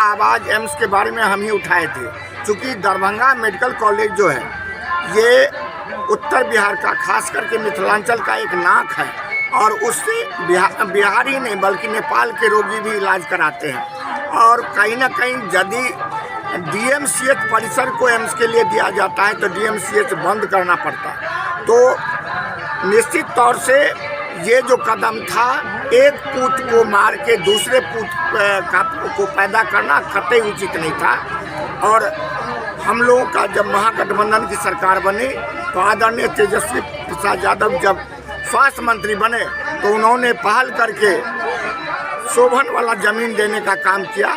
आवाज़ एम्स के बारे में हम ही उठाए थे, क्योंकि दरभंगा मेडिकल कॉलेज जो है ये उत्तर बिहार का, खास करके मिथिलांचल का एक नाक है और उससे बिहार ही नहीं बल्कि नेपाल के रोगी भी इलाज कराते हैं। और कहीं ना कहीं यदि डीएमसीएच परिसर को एम्स के लिए दिया जाता है तो डीएमसीएच बंद करना पड़ता है। तो निश्चित तौर से ये जो कदम था, एक पूत को मार के दूसरे पूत को पैदा करना कतई उचित नहीं था। और हम लोगों का जब महागठबंधन की सरकार बनी तो आदरणीय तेजस्वी प्रसाद यादव जब स्वास्थ्य मंत्री बने तो उन्होंने पहल करके शोभन वाला ज़मीन देने का काम किया।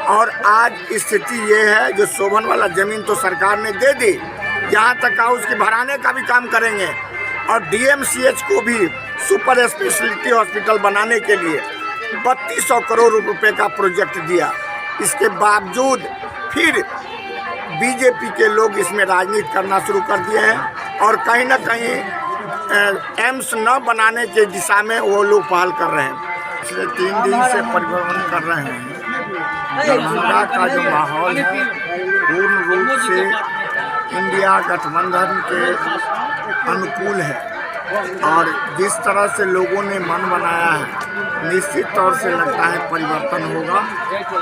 और आज स्थिति ये है, जो शोभन वाला ज़मीन तो सरकार ने दे दी, यहाँ तक का उसके भराने का भी काम करेंगे। और डीएमसीएच को भी सुपर स्पेशलिटी हॉस्पिटल बनाने के लिए 3200 करोड़ रुपए का प्रोजेक्ट दिया। इसके बावजूद फिर बीजेपी के लोग इसमें राजनीति करना शुरू कर दिए हैं और कहीं ना कहीं एम्स न बनाने के दिशा में वो लोग पहल कर रहे हैं। पिछले 3 दिन से परिभ्रमण कर रहे हैं। दरभंगा का जो माहौल है पूर्ण रूप से इंडिया गठबंधन के अनुकूल है और जिस तरह से लोगों ने मन बनाया है, निश्चित तौर से लगता है परिवर्तन होगा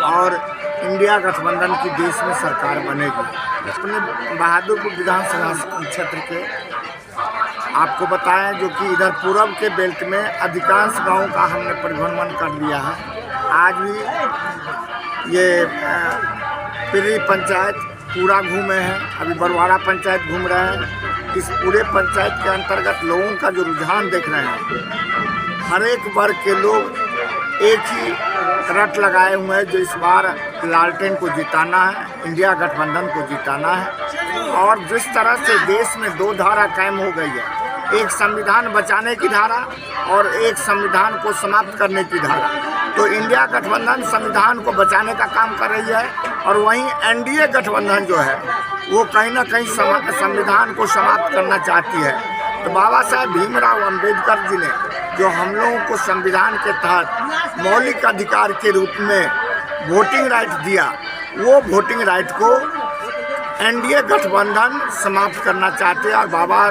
और इंडिया गठबंधन की देश में सरकार बनेगी। अपने बहादुरपुर विधानसभा क्षेत्र के आपको बताएं, जो कि इधर पूर्व के बेल्ट में अधिकांश गांवों का हमने परिभ्रमण कर लिया है। आज भी ये पिरी पंचायत पूरा घूमे हैं, अभी बरवाड़ा पंचायत घूम रहे हैं। इस पूरे पंचायत के अंतर्गत लोगों का जो रुझान देख रहे हैं, हर एक वर्ग के लोग एक ही रट लगाए हुए हैं, जो इस बार लालटेन को जिताना है, इंडिया गठबंधन को जिताना है। और जिस तरह से देश में 2 धारा कायम हो गई है, एक संविधान बचाने की धारा और एक संविधान को समाप्त करने की धारा, तो इंडिया गठबंधन संविधान को बचाने का काम कर रही है और वहीं एनडीए गठबंधन जो है वो कहीं ना कहीं संविधान को समाप्त करना चाहती है। तो बाबा साहेब भीमराव अंबेडकर जी ने जो हम लोगों को संविधान के तहत मौलिक अधिकार के रूप में वोटिंग राइट दिया, वो वोटिंग राइट को एनडीए गठबंधन समाप्त करना चाहते हैं और बाबा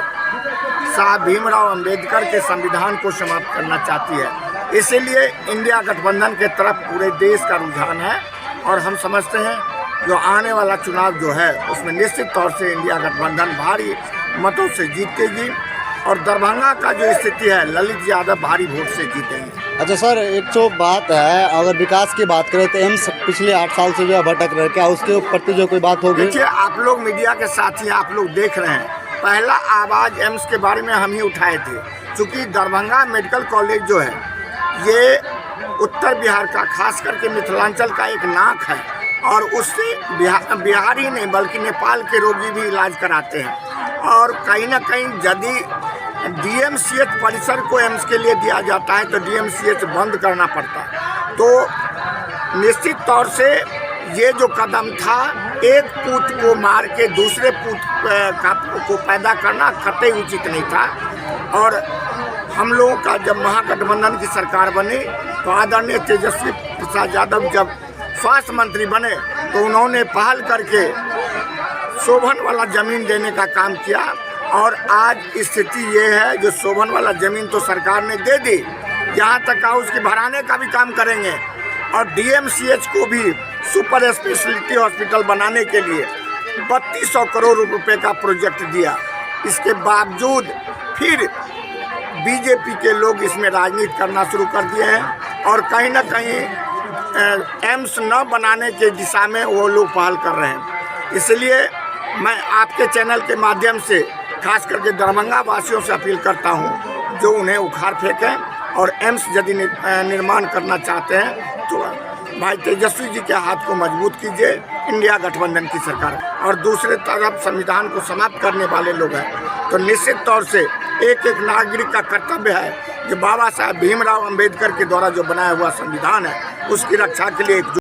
साहब भीमराव अंबेडकर के संविधान को समाप्त करना चाहती है। इसीलिए इंडिया गठबंधन के तरफ पूरे देश का रुझान है और हम समझते हैं जो आने वाला चुनाव जो है उसमें निश्चित तौर से इंडिया गठबंधन भारी मतों से जीतेगी और दरभंगा का जो स्थिति है, ललित यादव भारी वोट से जीतेंगे। अच्छा सर, एक जो बात है, अगर विकास की बात करें तो एम्स पिछले 8 साल से जो है भटक रहे, क्या उसके प्रति जो कोई बात होगी? देखिए, आप लोग मीडिया के साथी आप लोग देख रहे हैं, पहला आवाज़ एम्स के बारे में हम ही उठाए थे, क्योंकि दरभंगा मेडिकल कॉलेज जो है ये उत्तर बिहार का, खास करके मिथिलांचल का एक नाक है और उससे बिहार ही नहीं बल्कि नेपाल के रोगी भी इलाज कराते हैं। और कहीं ना कहीं यदि डीएमसीएच परिसर को एम्स के लिए दिया जाता है तो डीएमसीएच बंद करना पड़ता है। तो निश्चित तौर से ये जो कदम था, एक पूत को मार के दूसरे पूत को पैदा करना कतई उचित नहीं था। और हम लोगों का जब महागठबंधन की सरकार बनी तो आदरणीय तेजस्वी प्रसाद यादव जब स्वास्थ्य मंत्री बने तो उन्होंने पहल करके शोभन वाला ज़मीन देने का काम किया। और आज स्थिति ये है, जो शोभन वाला ज़मीन तो सरकार ने दे दी, यहाँ तक का उसके भराने का भी काम करेंगे। और डीएमसीएच को भी सुपर स्पेशलिटी हॉस्पिटल बनाने के लिए 3200 करोड़ रुपए का प्रोजेक्ट दिया। इसके बावजूद फिर बीजेपी के लोग इसमें राजनीति करना शुरू कर दिए हैं और कहीं ना कहीं एम्स न बनाने के दिशा में वो लोग पहल कर रहे हैं। इसलिए मैं आपके चैनल के माध्यम से खास करके दरभंगा वासियों से अपील करता हूं, जो उन्हें उखाड़ फेंकें और एम्स यदि निर्माण करना चाहते हैं तो भाई तेजस्वी जी के हाथ को मजबूत कीजिए, इंडिया गठबंधन की सरकार। और दूसरे तरफ संविधान को समाप्त करने वाले लोग हैं, तो निश्चित तौर से एक एक नागरिक का कर्तव्य है कि बाबा साहेब भीमराव अंबेडकर के द्वारा जो बनाया हुआ संविधान है उसकी रक्षा के लिए